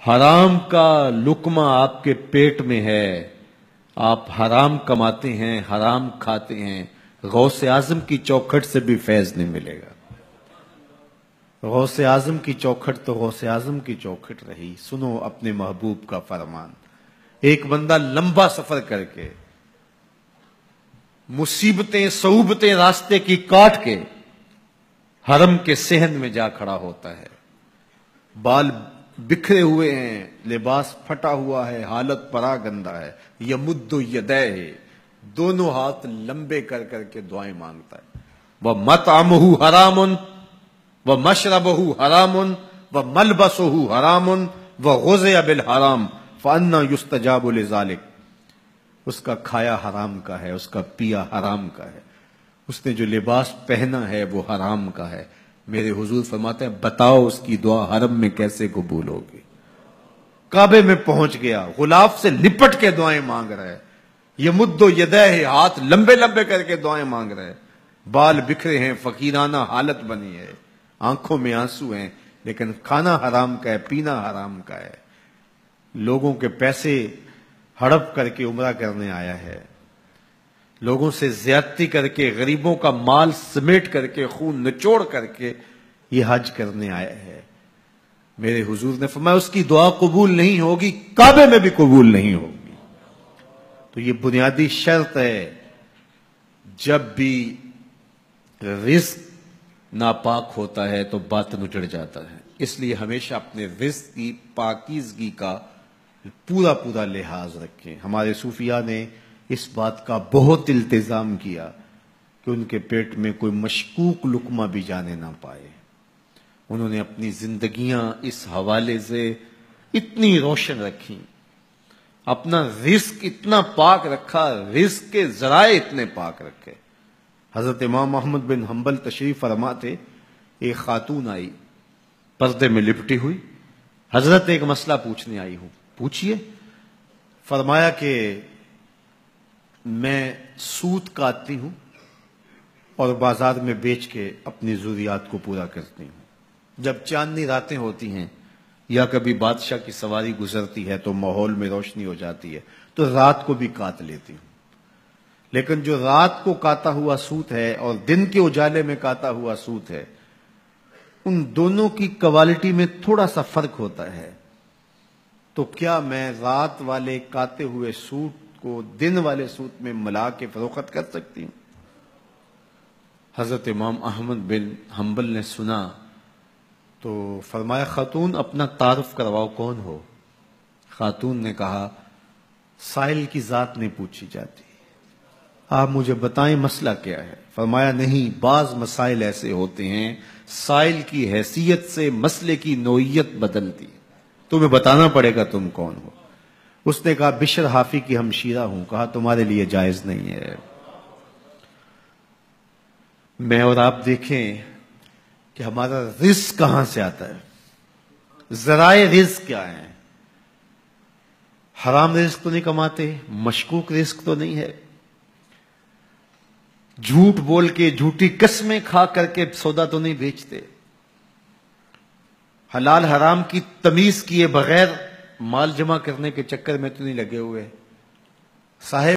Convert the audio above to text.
حرام کا لقمہ آپ کے پیٹ میں ہے، آپ حرام کماتے ہیں، حرام کھاتے ہیں، غوث اعظم کی چوکھٹ سے بھی فیض نہیں ملے گا۔ غوث اعظم کی چوکھٹ تو غوث اعظم کی چوکھٹ رہی۔ سنو اپنے محبوب کا فرمان۔ ایک بندہ لمبا سفر کر کے مصیبتیں صعوبتیں راستے کی کاٹ کے حرم کے صحن میں جا کھڑا ہوتا ہے، بال بکھرے ہوئے ہیں، لباس پھٹا ہوا ہے، حالت پرا گندہ ہے، یمد یدیہ، دونوں ہاتھ لمبے کر کر کے دعائیں مانگتا ہے۔ وَمَطْعَمُهُ حَرَامٌ وَمَشْرَبُهُ حَرَامٌ وَمَلْبَسُهُ حَرَامٌ وَغُذِيَ بِالْحَرَامِ فَأَنَّىٰ يُسْتَجَابُ لِذَٰلِكَ۔ اس کا کھایا حرام کا ہے، اس کا پیا حرام کا ہے، اس نے جو لباس پہنا ہے وہ حرام کا ہے۔ میرے حضور فرماتے ہیں بتاؤ اس کی دعا حرم میں کیسے قبول ہوگی؟ کعبے میں پہنچ گیا، غلاف سے لپٹ کے دعائیں مانگ رہا ہے، یمد یدیہ، ہاتھ لمبے لمبے کر کے دعائیں مانگ رہے، بال بکھرے ہیں، فقیرانہ حالت بنی ہے، آنکھوں میں آنسو ہیں، لیکن کھانا حرام کا ہے، پینا حرام کا ہے، لوگوں کے پیسے ہڑپ کر کے عمرہ کرنے آیا ہے، لوگوں سے زیادتی کر کے، غریبوں کا مال سمیٹ کر کے، خون نچوڑ کر کے یہ حج کرنے آیا ہے۔ میرے حضور نے فرمایا اس کی دعا قبول نہیں ہوگی، کعبے میں بھی قبول نہیں ہوگی۔ تو یہ بنیادی شرط ہے، جب بھی رزق ناپاک ہوتا ہے تو باطن اجڑ جاتا ہے۔ اس لیے ہمیشہ اپنے رزق کی پاکیزگی کا پورا لحاظ رکھیں۔ ہمارے صوفیاء نے اس بات کا بہت التزام کیا کہ ان کے پیٹ میں کوئی مشکوک لقمہ بھی جانے نہ پائے۔ انہوں نے اپنی زندگیاں اس حوالے سے اتنی روشن رکھی، اپنا رزق اتنا پاک رکھا، رزق کے ذرائع اتنے پاک رکھے۔ حضرت امام احمد بن حنبل تشریف فرما تھے، ایک خاتون آئی پردے میں لپٹی ہوئی، حضرت ایک مسئلہ پوچھنے آئی ہوں، پوچھئے۔ فرمایا کہ میں سوت کاٹتی ہوں اور بازار میں بیچ کے اپنی ضروریات کو پورا کرتی ہوں۔ جب چاندنی راتیں ہوتی ہیں یا کبھی بادشاہ کی سواری گزرتی ہے تو ماحول میں روشنی ہو جاتی ہے تو رات کو بھی کاٹ لیتی ہوں، لیکن جو رات کو کاتا ہوا سوت ہے اور دن کے اجالے میں کاتا ہوا سوت ہے، ان دونوں کی کوالٹی میں تھوڑا سا فرق ہوتا ہے، تو کیا میں رات والے کاتے ہوئے سوٹ کو دن والے سوٹ میں ملا کے فروخت کر سکتی ہوں؟ حضرت امام احمد بن حنبل نے سنا تو فرمایا خاتون اپنا تعارف کرواؤ، کون ہو؟ خاتون نے کہا سائل کی ذات نہیں پوچھی جاتی، آپ مجھے بتائیں مسئلہ کیا ہے؟ فرمایا نہیں، بعض مسائل ایسے ہوتے ہیں سائل کی حیثیت سے مسئلے کی نوعیت بدلتی، تمہیں بتانا پڑے گا تم کون ہو۔ اس نے کہا بشر حافی کی ہمشیرہ ہوں۔ کہا تمہارے لیے جائز نہیں ہے۔ میں اور آپ دیکھیں کہ ہمارا رزق کہاں سے آتا ہے، ذرائع رزق کیا ہیں؟ حرام رزق تو نہیں کماتے، مشکوک رزق تو نہیں ہے، جھوٹ بول کے جھوٹی قسمیں کھا کر کے سودا تو نہیں بیچتے، حلال حرام کی تمیز کیے بغیر مال جمع کرنے کے چکر میں تو نہیں لگے ہوئے، صاحب